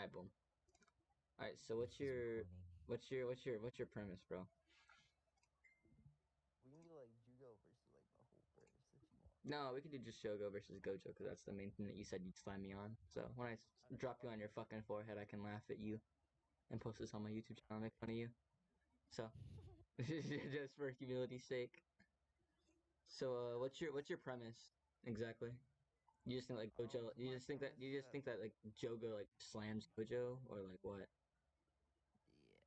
Alright, boom. Alright, so what's your premise, bro? We can do like Jogo versus like the whole verse if you want. No, we can do just Jogo versus Gojo, because that's the main thing that you said you'd slime me on. So when I drop you on your fucking forehead, I can laugh at you and post this on my YouTube channel and make fun of you. So just for humility's sake. So what's your premise exactly? You just think like Gojo? You just think that like Jogo like slams Gojo, or like what? Yeah.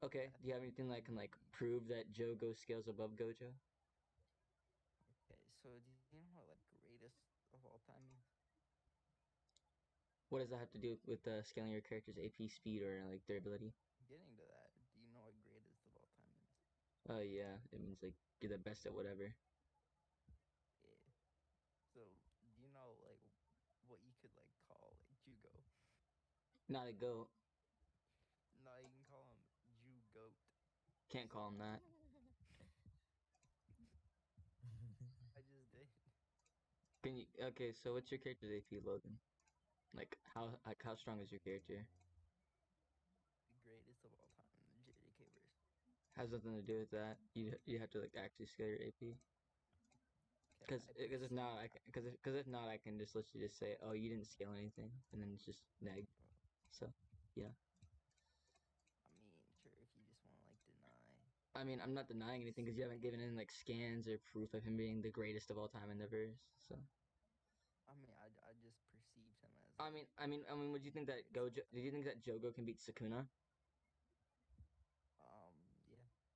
Okay. Do you have anything that can like prove that Jogo scales above Gojo? Okay, so do you know what like greatest of all time means? What does that have to do with scaling your character's AP speed or like their ability? Getting to that, do you know what greatest of all time means? Oh yeah, it means like you're the best at whatever. Yeah. So do you know like what you could like call like Jugo? Not a goat. No, you can call him Jugoat. Can't call him that. I just did. Can you? Okay, so what's your character's AP, Logan? Like how strong is your character? The greatest of all time in the JJK verse. Has nothing to do with that. You have to like actually scale your AP. Okay, Because I if not, perceive. because if not, I can just literally just say, oh, you didn't scale anything, and then it's just neg. Bro, So, yeah. I mean, sure, if you just want to like deny. I mean, I'm not denying anything because you haven't given in like scans or proof of him being the greatest of all time in the verse. So. I mean, I just perceived him as. I mean, would you think that Gojo? Did you think that Jogo can beat Sukuna? Yeah. Okay, you're a monkey,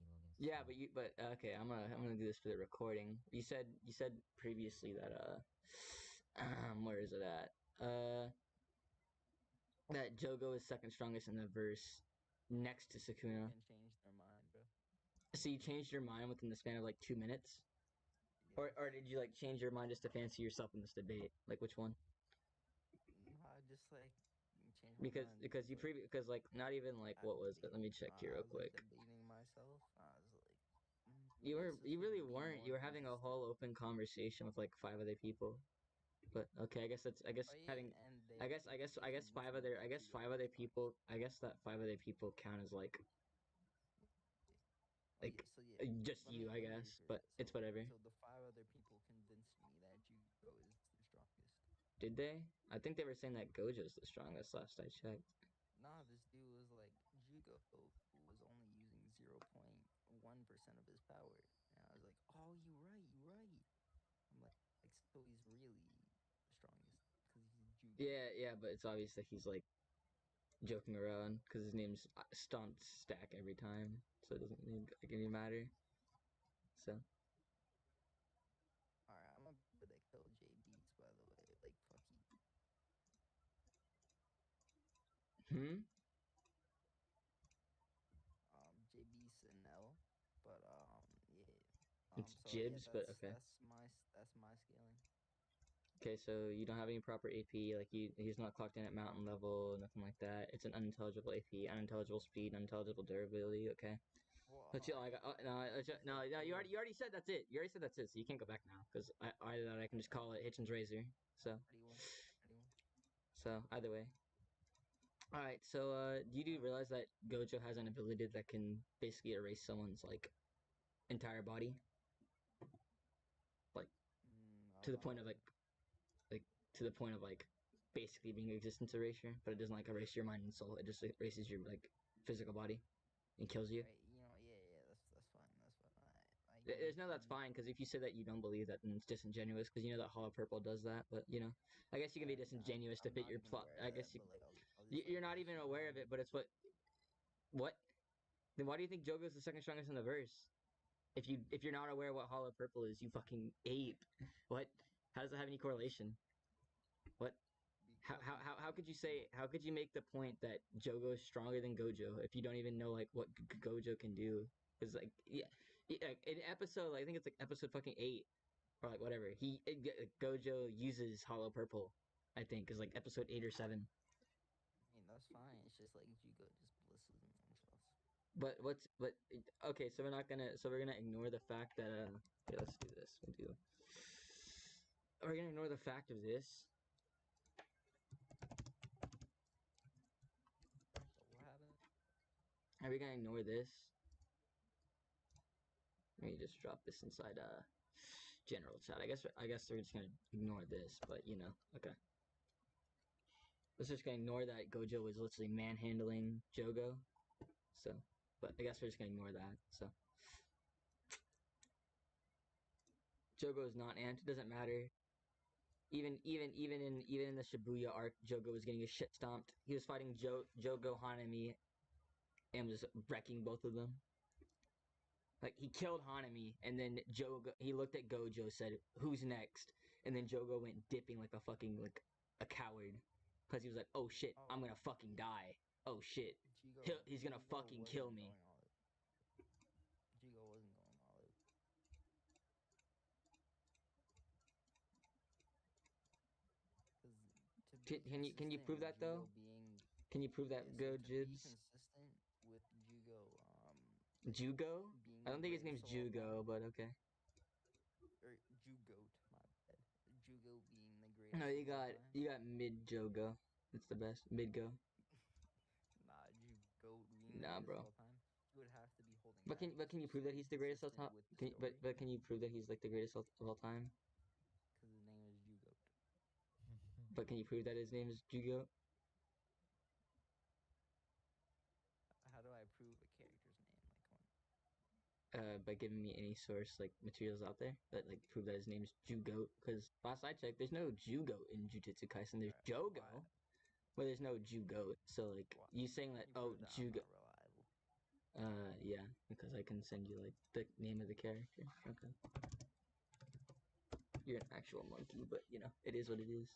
Logan. Yeah, So- but okay, I'm gonna do this for the recording. You said previously that where is it at? That Jogo is second strongest in the verse, next to People Sukuna. can change their mind, bro. So you changed your mind within the span of like 2 minutes, Yes. or did you like change your mind just to fancy yourself in this debate? Like which one? No, I just like changed my mind Because like not even like what was it? Let me check here I real was like quick. debating myself. I was like, You really weren't. You were having a whole open conversation with like 5 other people. But okay, I guess Oh, yeah, having and they I guess convinced me that Jugo was strong. people I guess that 5 other people count as like Oh yeah, so yeah. just you, I Let me guess, rephrase but that. it's whatever. So the 5 other people convinced me that Jugo is the strongest. Did they? I think they were saying that Gojo's the strongest last I checked. Nah, this dude was like Jugo was only using 0.1% of his power, and I was like, oh, you right. I'm like, so he's really the strongest because he's Jugo. Yeah, but it's obvious that he's like joking around because his name's Stomped Stack every time, so it doesn't even like any matter. So Alright, I'm gonna put that kill J Beats by the way. Like fuck you. J Beats and L. But yeah. it's So yeah, Jibs, but okay. that's my scaling. Okay, so you don't have any proper AP, like he's not clocked in at mountain level, nothing like that. It's an unintelligible AP, unintelligible speed, unintelligible durability, okay? Well, But you, like, no, you already said that's it. You already said that's it, so you can't go back now, because I can just call it Hitchin's Razor, so. Anyone. So, either way. Alright, so, do you realize that Gojo has an ability that can basically erase someone's, like, entire body? Like, to the point of, to the point of, like, basically being existence erasure, but it doesn't, like, erase your mind and soul, it just erases your, like, physical body and kills you. Right, yeah, that's fine. There's no that's fine, because if you say that you don't believe that, then it's disingenuous, because you know that Hollow Purple does that, but, you know, I guess you can be disingenuous to fit your plot. I guess you're not even aware of it, but it's what? Then why do you think Jogo's the second strongest in the verse? If you're not aware of what Hollow Purple is, you fucking ape. What? How does that have any correlation? What? How could you make the point that Jogo is stronger than Gojo if you don't even know like what Gojo can do? Because like in episode, I think it's like episode fucking 8 or like whatever, Gojo uses Hollow Purple, I think is like episode 8 or 7. I mean that's fine. It's just like Jugo just blisses and one-shots. But okay, so we're gonna ignore the fact that okay, let's do this. We're gonna ignore the fact of this. Are we gonna ignore this? Let me just drop this inside general chat. I guess we're just gonna ignore this, but you know, okay. Let's just gonna ignore that Gojo was literally manhandling Jogo. So, but I guess we're just gonna ignore that. So, Jogo is not ant. It doesn't matter. Even in the Shibuya arc, Jogo was getting his shit stomped. He was fighting Jogo Hanami and was wrecking both of them. Like, he killed Hanami, and then he looked at Gojo, said, "Who's next?" And then Jogo went dipping like a fucking, like, a coward. Because he was like, "Oh shit, I'm gonna fucking die. Oh shit, he's gonna fucking kill me." Jogo wasn't going all out. Because Can you prove that though? Can you prove that, Go to be Jibs? consistent with Jogo, Jugo? I don't think his name's Jugo, but okay. Or Jugoat, my bad. Jugo being the greatest. No, you got mid Jogo. It's the best. Mid Go. Nah, Jugoat being Nah, the greatest bro. of all time. He would have to be holding But back. can you prove that he's the greatest of all time? But can you prove that he's like the greatest of all time? Because his name is Jugoat. But can you prove that his name is Jugo? How do I prove a character's name? Like, come on. By giving me any source, like, materials out there that, like, prove that his name is Jugo. Because last I checked, there's no Jugo in Jujutsu Kaisen. There's Jogo, but there's no Jugo. So, like, you saying that, oh, Jugo. I'm not reliable. Yeah, because I can send you, like, the name of the character. Okay. You're an actual monkey, but, you know, it is what it is.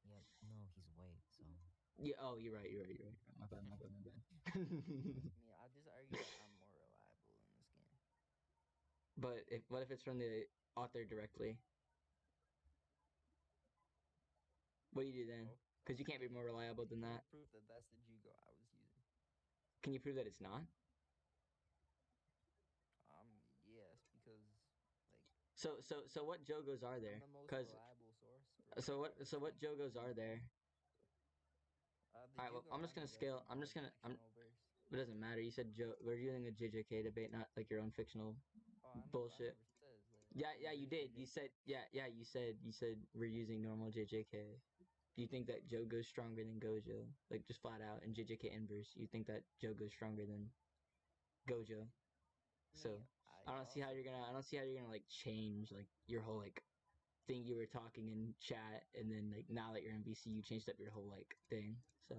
Yep, no, he's white, so... Yeah, oh, you're right. My bad. I mean, I just argue that I'm more reliable in this game. But what if it's from the author directly? What do you do then? Because you can't be more reliable than that. Proof that that's the Jugo I was using. Can you prove that it's not? Yes, because like. So what Jogos are there? I'm the most reliable source. So what Jogos are there? Alright, well, I'm just gonna scale. It doesn't matter. You said we're doing a JJK debate, not like your own fictional bullshit. Yeah, you did. You said you said we're using normal JJK. Do you think that Jogo's stronger than Gojo? Like, just flat out in JJK inverse, you think that Jogo's stronger than Gojo? So I don't see how you're gonna like change like your whole like thing you were talking in chat, and then like now that you're in BC, you changed up your whole like thing. So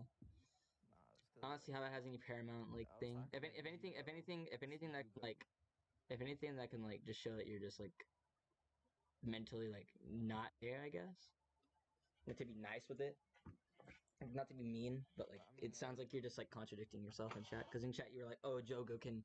I don't see how that has any paramount like thing. If anything that can like just show that you're just like mentally like not there, I guess. Like, to be nice with it, not to be mean, but like it sounds like you're just like contradicting yourself in chat. Because in chat you were like, oh, Jogo can,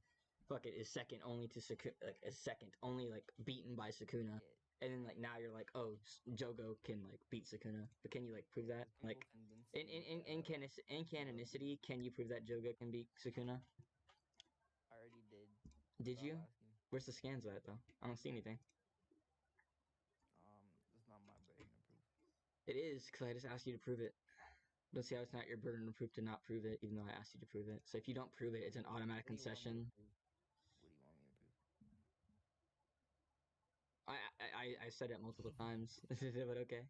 fuck it, is second only to Sukuna, like is second only like beaten by Sukuna, and then like now you're like, oh, Jogo can like beat Sukuna. But can you like prove that? Like in canonicity, can you prove that Jogo can beat Sukuna? I already did. Did you? Where's the scans at though? I don't see anything. It's not my burden to prove. It is, because I just asked you to prove it. Don't see how it's not your burden of proof to not prove it, even though I asked you to prove it. So if you don't prove it, it's an automatic concession. What do you want me to prove? I said it multiple times, but okay.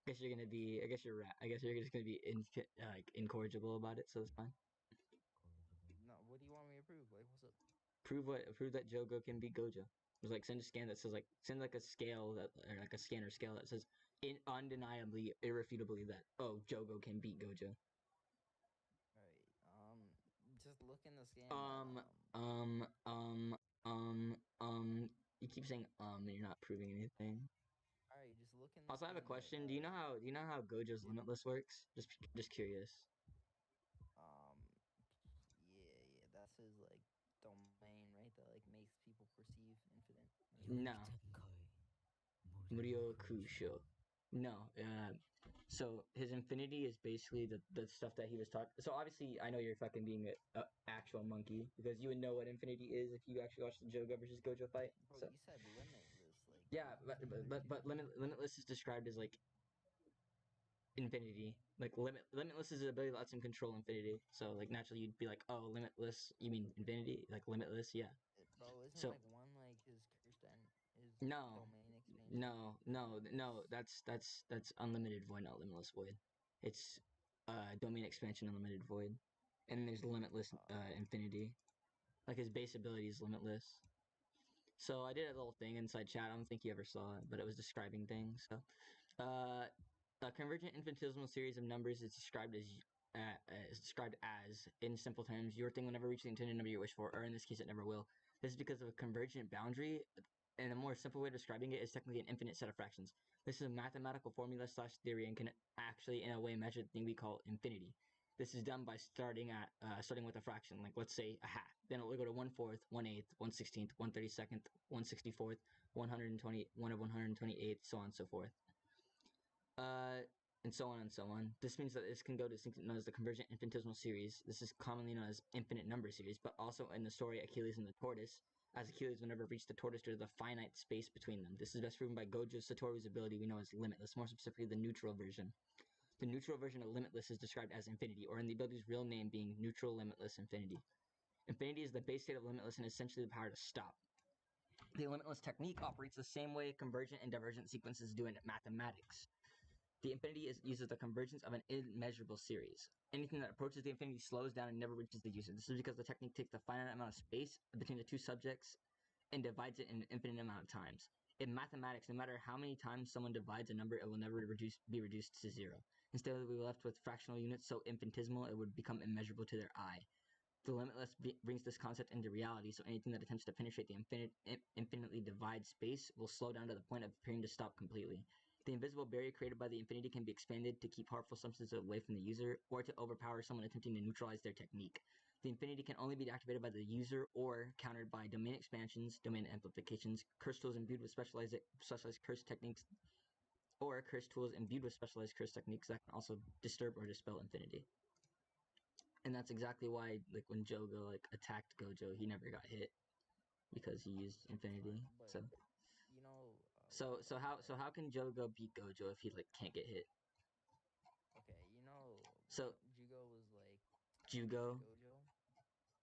I guess you're just gonna be incorrigible about it, so it's fine. No, what do you want me to prove? Like, what's up? Prove that Jogo can beat Gojo. It's like send a scan that says like send like a scale that or like a scanner scale that says undeniably, irrefutably that Jogo can beat Gojo. Alright, just look in the scan. You keep saying and you're not proving anything. Alright, just look in the Also, I have a question. Do you know how Gojo's Limitless works? Just curious. Yeah, that's his like domain, right? That like makes people perceive infinite. No. Muryo No. So his infinity is basically the stuff that he was talking. So obviously, I know you're fucking being a actual monkey, because you would know what infinity is if you actually watched the Jogo versus Gojo fight. Bro, so. You said limitless, like. Yeah, but limitless is described as like infinity. Like limitless is the ability that lets him control infinity. So like naturally you'd be like, oh, limitless. You mean infinity? Like limitless? Yeah. Bro, isn't So like one like his cursed and his no, domain expansion? no. That's unlimited void, not limitless void. It's domain expansion, unlimited void, and there's limitless infinity. Like his base ability is limitless. So I did a little thing inside chat. I don't think you ever saw it, but it was describing things. So, a convergent infinitesimal series of numbers is described as, in simple terms, your thing will never reach the intended number you wish for, or in this case, it never will. This is because of a convergent boundary, and a more simple way of describing it is technically an infinite set of fractions. This is a mathematical formula / theory and can actually, in a way, measure the thing we call infinity. This is done by starting with a fraction, like let's say a half. Then it will go to 1/4, 1/8, 1/16, 1/32, 1/64, 120, 1/128, so on and so forth. And so on and so on. This means that this can go to something known as the convergent infinitesimal series. This is commonly known as infinite number series, but also in the story Achilles and the Tortoise, as Achilles will never reach the tortoise due to the finite space between them. This is best proven by Gojo Satoru's ability we know as limitless, more specifically the neutral version. The neutral version of limitless is described as infinity, or in the ability's real name being neutral limitless infinity. Infinity is the base state of limitless and essentially the power to stop. The limitless technique operates the same way convergent and divergent sequences do in mathematics. The infinity uses the convergence of an immeasurable series. Anything that approaches the infinity slows down and never reaches the user. This is because the technique takes the finite amount of space between the two subjects and divides it in an infinite amount of times. In mathematics, no matter how many times someone divides a number, it will never be reduced to zero. Instead, we were left with fractional units so infinitesimal it would become immeasurable to their eye. The limitless brings this concept into reality, so anything that attempts to penetrate the infinitely divided space will slow down to the point of appearing to stop completely. The invisible barrier created by the infinity can be expanded to keep harmful substances away from the user, or to overpower someone attempting to neutralize their technique. The infinity can only be activated by the user or countered by domain expansions, domain amplifications, curse tools imbued with specialized curse techniques, or curse tools imbued with specialized curse techniques that can also disturb or dispel infinity. And that's exactly why, like, when Jogo, like, attacked Gojo, he never got hit. Because he used infinity. But, So you know, how can Jogo beat Gojo if he, like, can't get hit? Okay, you know, So Jugo was like, Jugo, Gojo,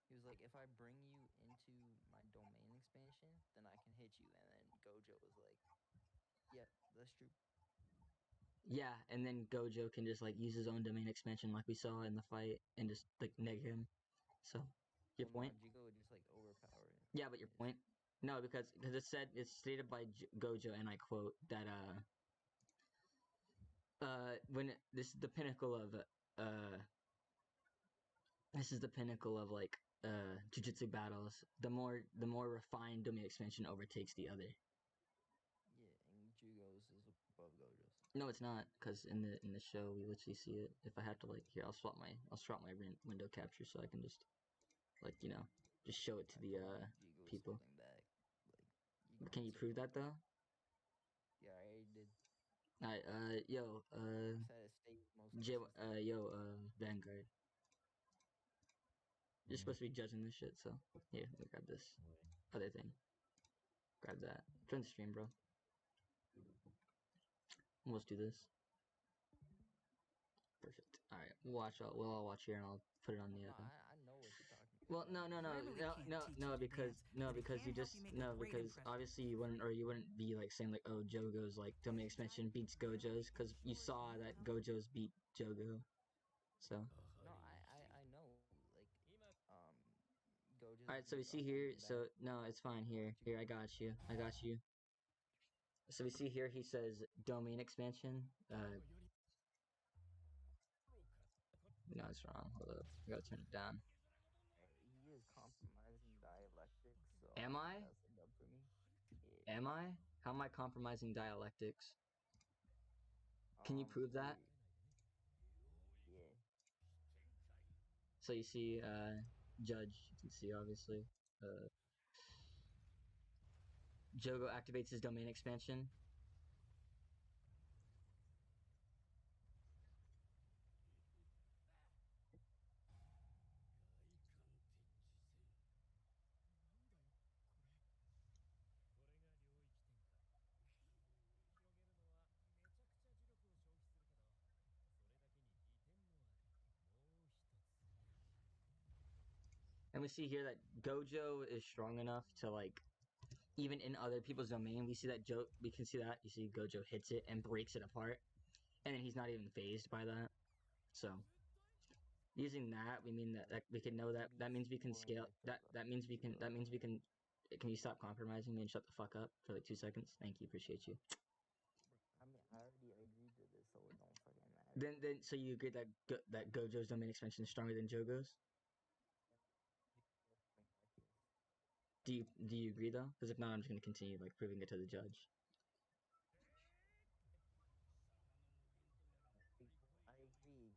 he was like, if I bring you into my domain expansion, then I can hit you. And then Gojo was like, yep, that's true. yeah, and then Gojo can just, like, use his own domain expansion like we saw in the fight and just, like, neg him. So, your Well, point? no, Jugo would just like overpower it. Yeah, but your point? No, because it's stated by Gojo, and I quote, that, when this is the pinnacle of, like, jujutsu battles, the more refined domain expansion overtakes the other. Yeah, and Jugo's is above Gojo's. No, it's not, because in the show we literally see it. If I have to, like, here, I'll swap my window capture so I can just, like, just show it to I the told you Jugo's people. holding back. Like, you Can going you so prove far. that though? Yeah, I already did. Alright, yo, I said it stays most consistent. Vanguard. You're supposed to be judging this shit, so here, let me grab this other thing. Grab that. Join the stream, bro. Let's do this. Perfect. Alright, we'll all watch here, and I'll put it on the. No, I know what you're talking about. Well, because you just because obviously you wouldn't be like saying like, oh, Jogo's like domain expansion beats Gojo's, because you saw that Gojo's beat Jogo. So No, I know. Like, um, Gojo's all right, so we see holding here. back. So no, it's fine. Here, I got you. So we see here he says domain expansion. No, it's wrong. Hold up, I gotta turn it down. He is compromising dialectics, so Am I? that's a dub for me. Yeah. Am I? How am I compromising dialectics? Can you prove that? Yeah. So you see, Judge, you can see obviously, Jogo activates his domain expansion. And we see here that Gojo is strong enough to like even in other people's domain. We see that we can see that. You see Gojo hits it and breaks it apart, and then he's not even phased by that. So using that, we mean that we can know that that means we can scale that means we can can you stop compromising me and shut the fuck up for like 2 seconds? Thank you, appreciate you. I mean, I already agreed to this, so it don't fucking matter. Then so you agree that that Gojo's domain expansion is stronger than Jogo's? Do you agree though? Because if not, I'm just gonna continue like proving it to the judge. I agree.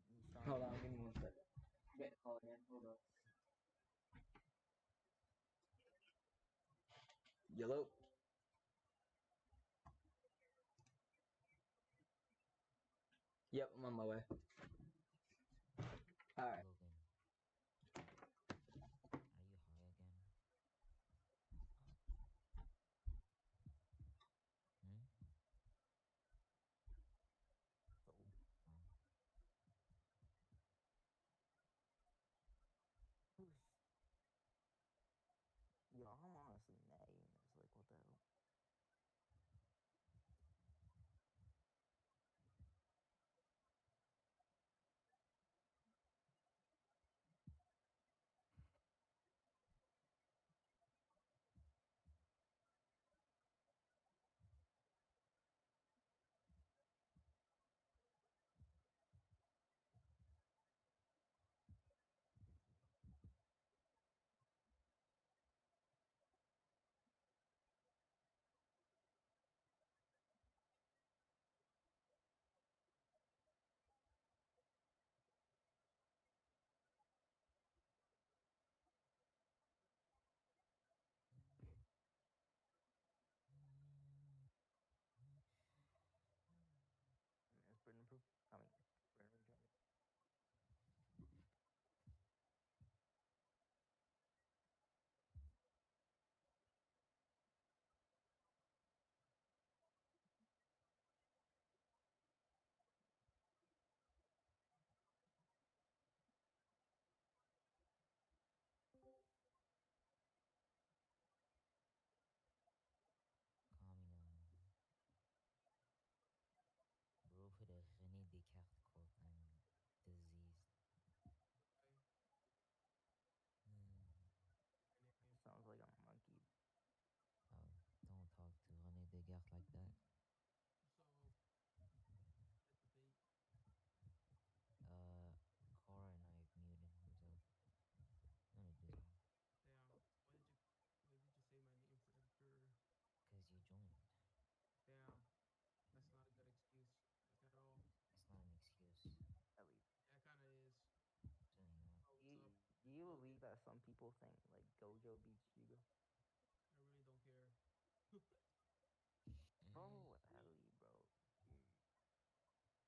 Hold on, give me 1 second. Get the call again. Hold on. Yellow. Yep, I'm on my way. All right. Logan, are you high again? Hmm? So, Oh. yo, I'm honestly nagging this. Like, what the hell? I mean, it's pretty proof. I mean, pretty rejoining. Calming down. Bro put a René Descartes quote and diseased. Sounds like a monkey. Oh, don't talk to René Descartes like that. Kowarenai muted himself. You wanna do something? Cause you joined. It's not an excuse. Ellie, It's really not. do you believe that some people think like Gojo beats Jugo? Bro, Ellie, bro.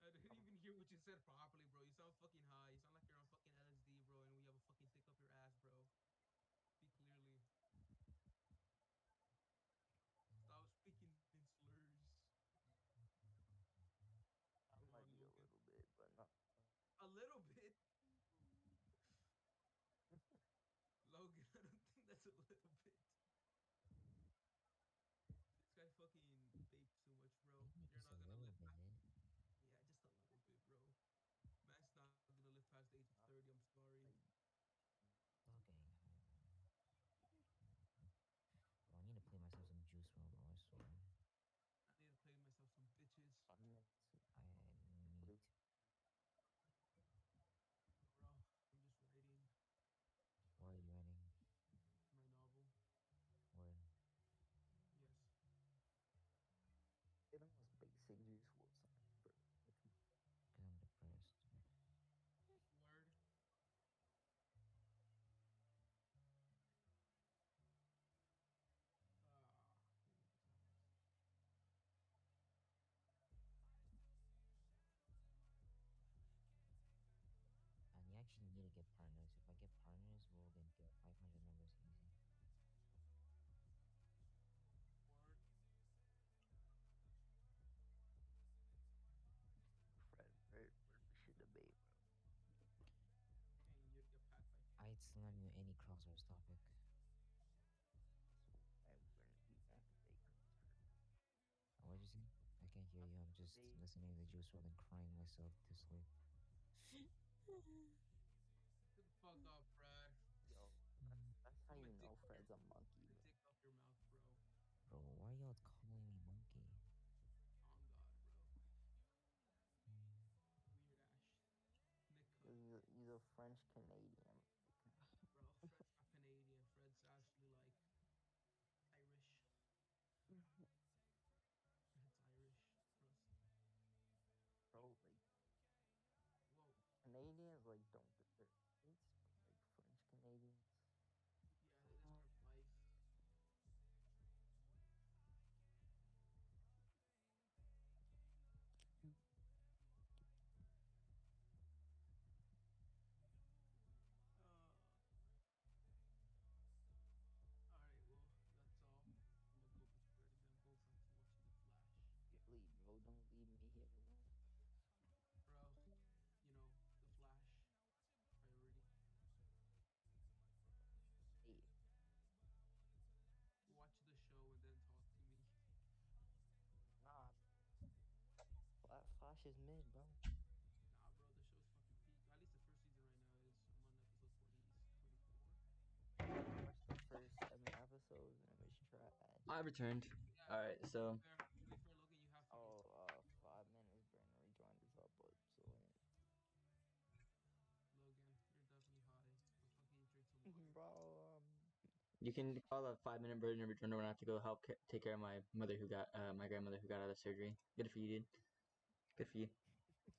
I didn't even hear what you said properly, bro. You sound fucking high. You sound like you're on fucking LSD, bro, and we have a fucking stick up your ass, bro. Speak clearly. Stop speaking in slurs. I Come might on, be a Logan. little bit, but not. A little bit. Logan, I don't think that's a little bit. This guy fucking vapes too much, I bro. think You're just a not gonna little live bit, past. dude. Yeah, just a little bit, bro. Man's not gonna live past the age of 30. I'm sorry. Stop getting high, bro. Bro, I need to play myself some juice, bro. I swear. I need to play myself some bitches. I need to. Bro, I'm just writing What are you writing? my novel. Word. Yes. The most basic juice WRLD might slam you any Crossroads topic. What'd you say? I can't hear you. I'm just listening to Juice WRLD and crying myself to sleep. Shut the fuck up, Fred. Yo, that's how you know Fred's a monkey, The bro. dick off your mouth, bro. Bro, why y'all calling me monkey? On God, bro. Mm. Weird ass. Nick He's a French Canadian. Bro, Fred's not Canadian. Fred's actually like Irish. Fred's Irish. Trust. Bro, like Whoa. Canadians like don't get their rights, but like French Canadians. Yeah, they deserve life. Alright, well, that's all. I'm gonna go prefer then go back to watching The Flash. Lead, bro. Don't leave me here alone. Bro, you know, The Flash. Priority. Hey, Watch the show and then talk to me. nah, Flash is mid, bro. Nah, bro, the show's fucking peak. At least the first season right now is. I'm on episode 24. I watched the first 7 episodes and it was trash. I returned. Yeah, Alright, so to be fair, Logan, you have to get. 5 minutes. Brandon rejoined us up, but so Logan, you're definitely high. Go fucking drink some water. bro, you can call a 5-minute version of return when I have to go help take care of my mother who got my grandmother who got out of surgery. Good for you, dude. Good for you.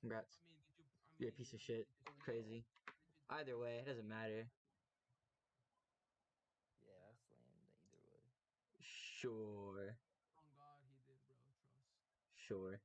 Congrats. I mean, did you? I You're a mean, piece of like, shit. did you, Crazy. did you, Either way, it doesn't matter. yeah, I slammed either way. Sure. on God, he did, bro. Trust. Sure.